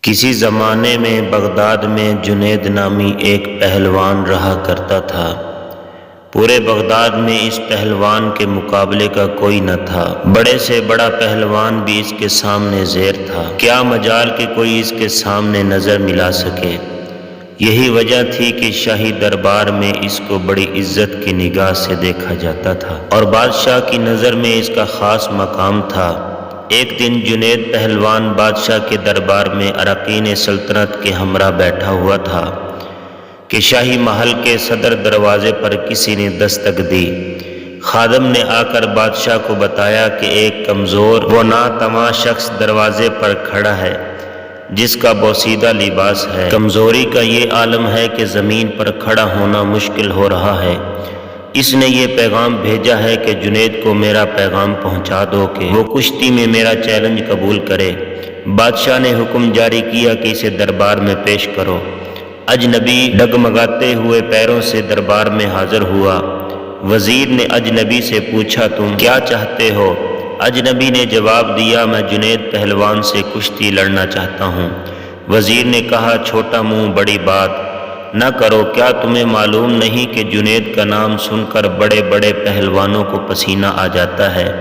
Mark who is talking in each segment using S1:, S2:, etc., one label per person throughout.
S1: کسی زمانے میں بغداد میں جنید نامی ایک پہلوان رہا کرتا تھا۔ پورے بغداد میں اس پہلوان کے مقابلے کا کوئی نہ تھا۔ بڑے سے بڑا پہلوان بھی اس کے سامنے زیر تھا۔ کیا مجال کہ کوئی اس کے سامنے نظر ملا سکے۔ یہی وجہ تھی کہ شاہی دربار میں اس کو بڑی عزت کی نگاہ سے دیکھا جاتا تھا اور بادشاہ کی نظر میں اس کا خاص مقام تھا۔ ایک دن جنید پہلوان بادشاہ کے دربار میں اراکین سلطنت کے ہمراہ بیٹھا ہوا تھا کہ شاہی محل کے صدر دروازے پر کسی نے دستک دی۔ خادم نے آ کر بادشاہ کو بتایا کہ ایک کمزور و ناتواں شخص دروازے پر کھڑا ہے جس کا بوسیدہ لباس ہے۔ کمزوری کا یہ عالم ہے کہ زمین پر کھڑا ہونا مشکل ہو رہا ہے۔ اس نے یہ پیغام بھیجا ہے کہ جنید کو میرا پیغام پہنچا دو کہ وہ کشتی میں میرا چیلنج قبول کرے۔ بادشاہ نے حکم جاری کیا کہ اسے دربار میں پیش کرو۔ اجنبی ڈگمگاتے ہوئے پیروں سے دربار میں حاضر ہوا۔ وزیر نے اجنبی سے پوچھا تم کیا چاہتے ہو؟ اجنبی نے جواب دیا میں جنید پہلوان سے کشتی لڑنا چاہتا ہوں۔ وزیر نے کہا چھوٹا منہ بڑی بات نہ کرو، کیا تمہیں معلوم نہیں کہ جنید کا نام سن کر بڑے بڑے پہلوانوں کو پسینہ آ جاتا ہے؟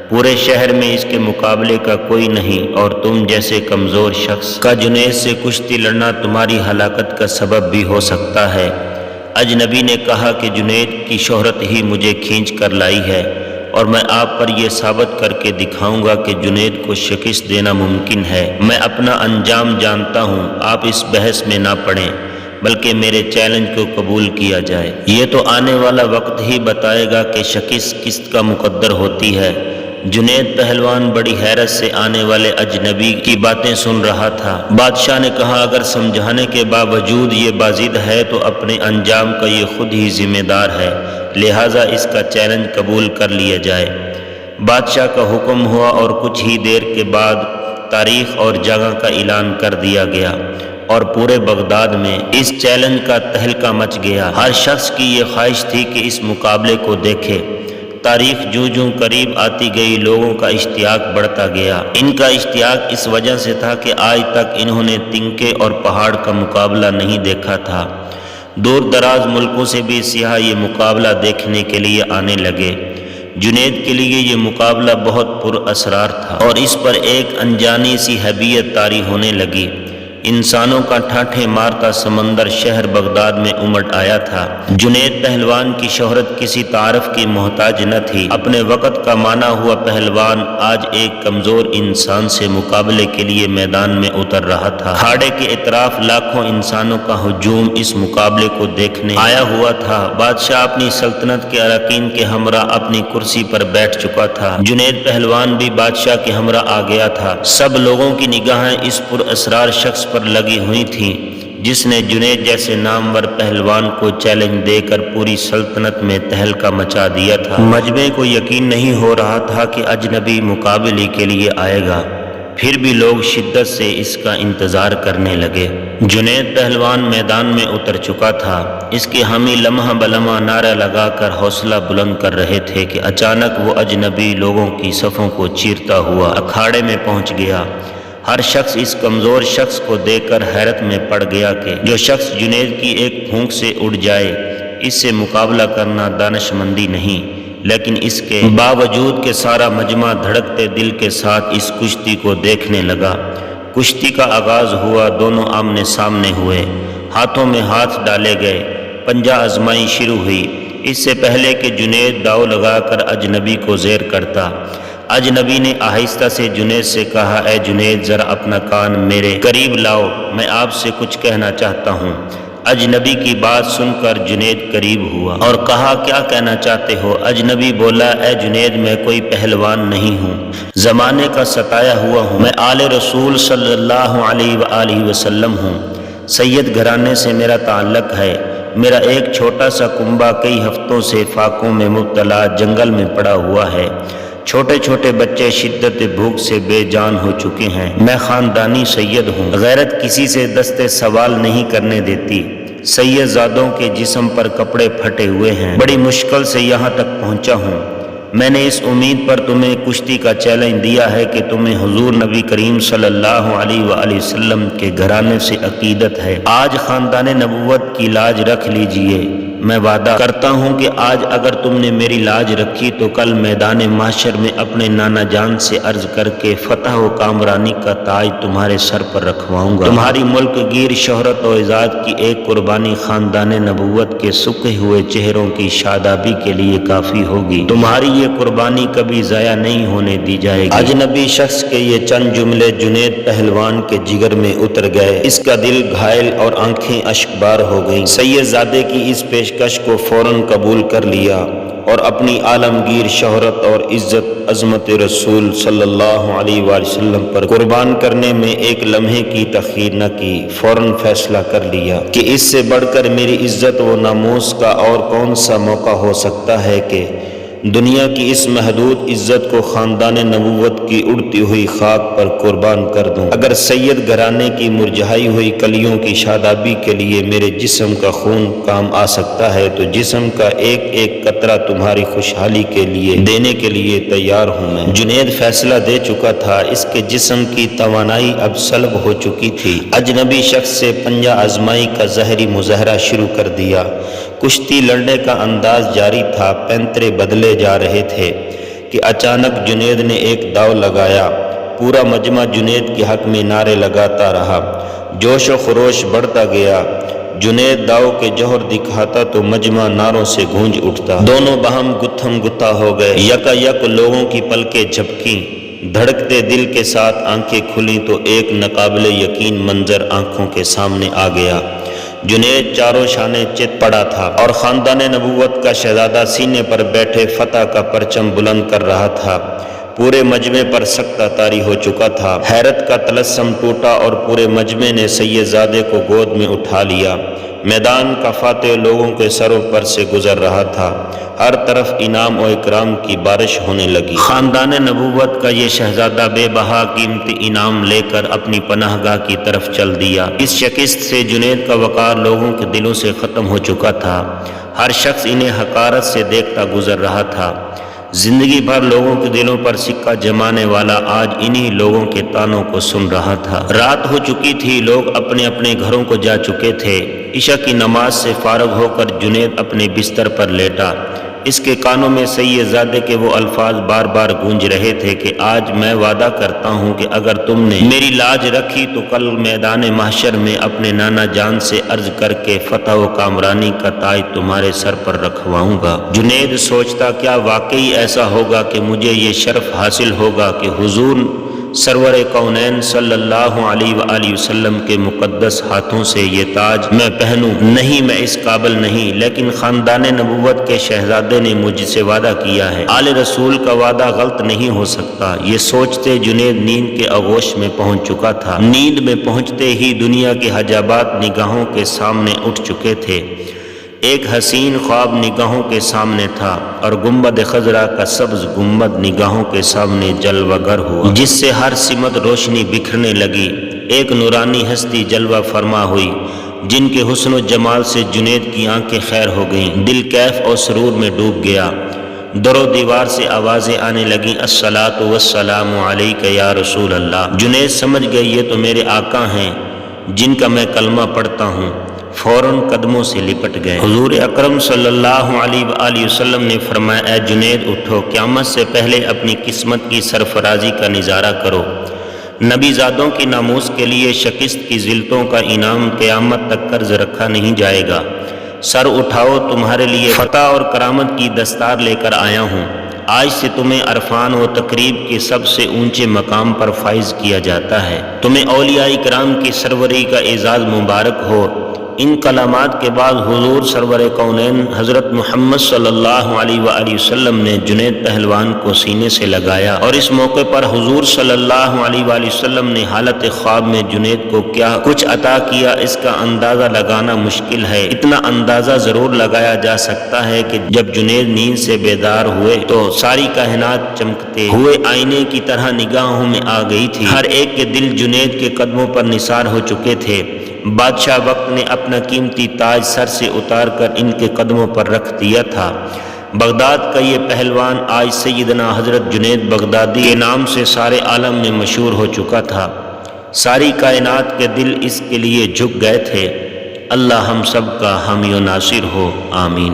S1: پورے شہر میں اس کے مقابلے کا کوئی نہیں اور تم جیسے کمزور شخص کا جنید سے کشتی لڑنا تمہاری ہلاکت کا سبب بھی ہو سکتا ہے۔ اجنبی نے کہا کہ جنید کی شہرت ہی مجھے کھینچ کر لائی ہے اور میں آپ پر یہ ثابت کر کے دکھاؤں گا کہ جنید کو شکست دینا ممکن ہے۔ میں اپنا انجام جانتا ہوں، آپ اس بحث میں نہ پڑیں بلکہ میرے چیلنج کو قبول کیا جائے۔ یہ تو آنے والا وقت ہی بتائے گا کہ شکست کس کا مقدر ہوتی ہے۔ جنید پہلوان بڑی حیرت سے آنے والے اجنبی کی باتیں سن رہا تھا۔ بادشاہ نے کہا اگر سمجھانے کے باوجود یہ باضد ہے تو اپنے انجام کا یہ خود ہی ذمہ دار ہے، لہٰذا اس کا چیلنج قبول کر لیا جائے۔ بادشاہ کا حکم ہوا اور کچھ ہی دیر کے بعد تاریخ اور جگہ کا اعلان کر دیا گیا اور پورے بغداد میں اس چیلنج کا تہلکہ مچ گیا۔ ہر شخص کی یہ خواہش تھی کہ اس مقابلے کو دیکھے۔ تاریخ جوں جوں قریب آتی گئی لوگوں کا اشتیاق بڑھتا گیا۔ ان کا اشتیاق اس وجہ سے تھا کہ آج تک انہوں نے تنکے اور پہاڑ کا مقابلہ نہیں دیکھا تھا۔ دور دراز ملکوں سے بھی سیاح یہ مقابلہ دیکھنے کے لیے آنے لگے۔ جنید کے لیے یہ مقابلہ بہت پر اسرار تھا اور اس پر ایک انجانی سی حیبیت طاری ہونے لگی۔ انسانوں کا ٹھاٹھے مارتا سمندر شہر بغداد میں امٹ آیا تھا۔ جنید پہلوان کی شہرت کسی تعارف کی محتاج نہ تھی۔ اپنے وقت کا مانا ہوا پہلوان آج ایک کمزور انسان سے مقابلے کے لیے میدان میں اتر رہا تھا۔ کھاڑے کے اطراف لاکھوں انسانوں کا ہجوم اس مقابلے کو دیکھنے آیا ہوا تھا۔ بادشاہ اپنی سلطنت کے اراکین کے ہمراہ اپنی کرسی پر بیٹھ چکا تھا۔ جنید پہلوان بھی بادشاہ کے ہمراہ آ گیا تھا۔ سب لوگوں کی نگاہیں اس پر اسرار شخص پر لگی ہوئی تھی جس نے جنید جیسے نامور پہلوان کو چیلنج دے کر پوری سلطنت میں تہلکہ مچا دیا تھا۔ مجمع کو یقین نہیں ہو رہا تھا کہ اجنبی مقابلے کے لیے آئے گا، پھر بھی لوگ شدت سے اس کا انتظار کرنے لگے۔ جنید پہلوان میدان میں اتر چکا تھا۔ اس کے حامی لمحہ بلمحہ نعرہ لگا کر حوصلہ بلند کر رہے تھے کہ اچانک وہ اجنبی لوگوں کی صفوں کو چیرتا ہوا اکھاڑے میں پہنچ گیا۔ ہر شخص اس کمزور شخص کو دیکھ کر حیرت میں پڑ گیا کہ جو شخص جنید کی ایک پھونک سے اڑ جائے اس سے مقابلہ کرنا دانش مندی نہیں، لیکن اس کے باوجود کہ سارا مجمع دھڑکتے دل کے ساتھ اس کشتی کو دیکھنے لگا۔ کشتی کا آغاز ہوا، دونوں آمنے سامنے ہوئے، ہاتھوں میں ہاتھ ڈالے گئے، پنجہ آزمائی شروع ہوئی۔ اس سے پہلے کہ جنید داؤ لگا کر اجنبی کو زیر کرتا، اجنبی نے آہستہ سے جنید سے کہا اے جنید ذرا اپنا کان میرے قریب لاؤ، میں آپ سے کچھ کہنا چاہتا ہوں۔ اجنبی کی بات سن کر جنید قریب ہوا اور کہا کیا کہنا چاہتے ہو؟ اجنبی بولا اے جنید میں کوئی پہلوان نہیں ہوں، زمانے کا ستایا ہوا ہوں، میں آل رسول صلی اللہ علیہ وآلہ وسلم ہوں، سید گھرانے سے میرا تعلق ہے۔ میرا ایک چھوٹا سا کنبہ کئی ہفتوں سے فاقوں میں مبتلا جنگل میں پڑا ہوا ہے۔ چھوٹے چھوٹے بچے شدت بھوک سے بے جان ہو چکے ہیں۔ میں خاندانی سید ہوں، غیرت کسی سے دستے سوال نہیں کرنے دیتی۔ سید زادوں کے جسم پر کپڑے پھٹے ہوئے ہیں، بڑی مشکل سے یہاں تک پہنچا ہوں۔ میں نے اس امید پر تمہیں کشتی کا چیلنج دیا ہے کہ تمہیں حضور نبی کریم صلی اللہ علیہ وآلہ وسلم کے گھرانے سے عقیدت ہے۔ آج خاندان نبوت کی لاج رکھ لیجئے۔ میں وعدہ کرتا ہوں کہ آج اگر تم نے میری لاج رکھی تو کل میدان محشر میں اپنے نانا جان سے عرض کر کے فتح و کامرانی کا تاج تمہارے سر پر رکھواؤں گا۔ تمہاری ملک گیر شہرت و عزت کی ایک قربانی خاندان نبوت کے سکے ہوئے چہروں کی شادابی کے لیے کافی ہوگی۔ تمہاری یہ قربانی کبھی ضائع نہیں ہونے دی جائے گی۔ اجنبی شخص کے یہ چند جملے جنید پہلوان کے جگر میں اتر گئے۔ اس کا دل گھائل اور آنکھیں اشکبار ہو گئیں۔ سید زادے کی اس پیشکش کو فوراً قبول کر لیا اور اپنی عالمگیر شہرت اور عزت عظمت رسول صلی اللہ علیہ وآلہ وسلم پر قربان کرنے میں ایک لمحے کی تاخیر نہ کی۔ فوراً فیصلہ کر لیا کہ اس سے بڑھ کر میری عزت و ناموس کا اور کون سا موقع ہو سکتا ہے کہ دنیا کی اس محدود عزت کو خاندان نبوت کی اڑتی ہوئی خاک پر قربان کر دوں۔ اگر سید گھرانے کی مرجھائی ہوئی کلیوں کی شادابی کے لیے میرے جسم کا خون کام آ سکتا ہے تو جسم کا ایک ایک قطرہ تمہاری خوشحالی کے لیے دینے کے لیے تیار ہوں میں۔ جنید فیصلہ دے چکا تھا۔ اس کے جسم کی توانائی اب سلب ہو چکی تھی۔ اجنبی شخص سے پنجہ آزمائی کا ظاہری مظاہرہ شروع کر دیا۔ کشتی لڑنے کا انداز جاری تھا، پینترے بدلے جا رہے تھے کہ اچانک جنید نے ایک داؤ لگایا۔ پورا مجمع جنید کے حق میں نعرے لگاتا رہا۔ جوش و خروش بڑھتا گیا۔ جنید داؤ کے جوہر دکھاتا تو مجمع نعروں سے گونج اٹھتا۔ دونوں باہم گتھم گتا ہو گئے۔ یکا یک لوگوں کی پلکیں جھپکیں۔ دھڑکتے دل کے ساتھ آنکھیں کھلیں تو ایک ناقابل یقین منظر آنکھوں کے سامنے آ گیا۔ جنید چاروں شانے چت پڑا تھا اور خاندان نبوت کا شہزادہ سینے پر بیٹھے فتح کا پرچم بلند کر رہا تھا۔ پورے مجمع پر سکتہ طاری ہو چکا تھا۔ حیرت کا طلسم ٹوٹا اور پورے مجمع نے سید زادے کو گود میں اٹھا لیا۔ میدان کا فاتح لوگوں کے سروں پر سے گزر رہا تھا۔ ہر طرف انعام و اکرام کی بارش ہونے لگی۔ خاندان نبوت کا یہ شہزادہ بے بہا قیمتی انعام لے کر اپنی پناہ گاہ کی طرف چل دیا۔ اس شکست سے جنید کا وقار لوگوں کے دلوں سے ختم ہو چکا تھا۔ ہر شخص انہیں حقارت سے دیکھتا گزر رہا تھا۔ زندگی بھر لوگوں کے دلوں پر سکہ جمانے والا آج انہی لوگوں کے طعنوں کو سن رہا تھا۔ رات ہو چکی تھی، لوگ اپنے اپنے گھروں کو جا چکے تھے۔ عشاء کی نماز سے فارغ ہو کر جنید اپنے بستر پر لیٹا۔ اس کے کانوں میں سید زادے کے وہ الفاظ بار بار گونج رہے تھے کہ آج میں وعدہ کرتا ہوں کہ اگر تم نے میری لاج رکھی تو کل میدان محشر میں اپنے نانا جان سے عرض کر کے فتح و کامرانی کا تاج تمہارے سر پر رکھواؤں گا۔ جنید سوچتا کیا واقعی ایسا ہوگا کہ مجھے یہ شرف حاصل ہوگا کہ حضور سرور کونین صلی اللہ علیہ وآلہ وسلم کے مقدس ہاتھوں سے یہ تاج میں پہنوں؟ نہیں، میں اس قابل نہیں، لیکن خاندان نبوت کے شہزادے نے مجھ سے وعدہ کیا ہے۔ آل رسول کا وعدہ غلط نہیں ہو سکتا۔ یہ سوچتے جنید نیند کے آغوش میں پہنچ چکا تھا۔ نیند میں پہنچتے ہی دنیا کے حجابات نگاہوں کے سامنے اٹھ چکے تھے۔ ایک حسین خواب نگاہوں کے سامنے تھا اور گنبد خضرا کا سبز گنبد نگاہوں کے سامنے جلوہ گر ہوا، جس سے ہر سمت روشنی بکھرنے لگی۔ ایک نورانی ہستی جلوہ فرما ہوئی جن کے حسن و جمال سے جنید کی آنکھیں خیر ہو گئیں۔ دل کیف اور سرور میں ڈوب گیا۔ در و دیوار سے آوازیں آنے لگیں، الصلاۃ والسلام علیک یا رسول اللہ۔ جنید سمجھ گئے یہ تو میرے آقا ہیں جن کا میں کلمہ پڑھتا ہوں۔ فوراً قدموں سے لپٹ گئے۔ حضور اکرم صلی اللہ علیہ وآلہ وسلم نے فرمایا، اے جنید اٹھو، قیامت سے پہلے اپنی قسمت کی سرفرازی کا نظارہ کرو۔ نبی زادوں کی ناموس کے لیے شکست کی ذلتوں کا انعام قیامت تک قرض رکھا نہیں جائے گا۔ سر اٹھاؤ، تمہارے لیے فتح اور کرامت کی دستار لے کر آیا ہوں۔ آج سے تمہیں عرفان و تقریب کے سب سے اونچے مقام پر فائز کیا جاتا ہے۔ تمہیں اولیاء کرام کی سروری کا اعزاز مبارک ہو۔ ان کلمات کے بعد حضور سرور کونین حضرت محمد صلی اللہ علیہ وآلہ وسلم نے جنید پہلوان کو سینے سے لگایا اور اس موقع پر حضور صلی اللہ علیہ وآلہ وسلم نے حالت خواب میں جنید کو کیا کچھ عطا کیا، اس کا اندازہ لگانا مشکل ہے۔ اتنا اندازہ ضرور لگایا جا سکتا ہے کہ جب جنید نیند سے بیدار ہوئے تو ساری کائنات چمکتے ہوئے آئینے کی طرح نگاہوں میں آ گئی تھی۔ ہر ایک کے دل جنید کے قدموں پر نثار ہو چکے تھے۔ بادشاہ وقت نے اپنا قیمتی تاج سر سے اتار کر ان کے قدموں پر رکھ دیا تھا۔ بغداد کا یہ پہلوان آج سیدنا حضرت جنید بغدادی کے نام سے سارے عالم میں مشہور ہو چکا تھا۔ ساری کائنات کے دل اس کے لیے جھک گئے تھے۔ اللہ ہم سب کا حامی و ناصر ہو، آمین۔